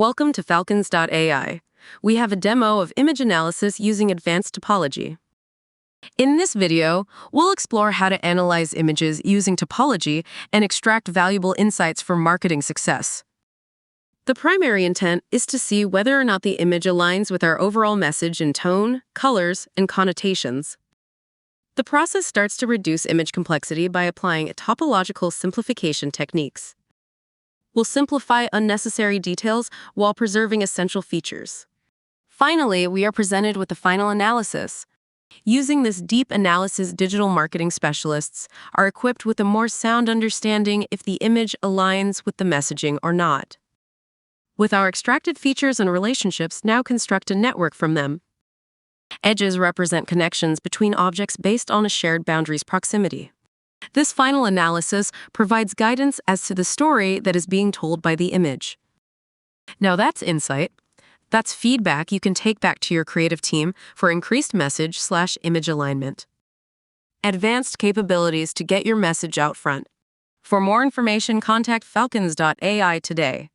Welcome to FalconsAI. We have a demo of image analysis using advanced topology. In this video, we'll explore how to analyze images using topology and extract valuable insights for marketing success. The primary intent is to see whether or not the image aligns with our overall message in tone, colors, and connotations. The process starts to reduce image complexity by applying topological simplification techniques. We'll simplify unnecessary details while preserving essential features. Finally, we are presented with the final analysis. Using this deep analysis, digital marketing specialists are equipped with a more sound understanding if the image aligns with the messaging or not. With our extracted features and relationships, now construct a network from them. Edges represent connections between objects based on a shared boundary's proximity. This final analysis provides guidance as to the story that is being told by the image. Now that's insight. That's feedback you can take back to your creative team for increased message/image alignment. Advanced capabilities to get your message out front. For more information, contact FalconsAI today.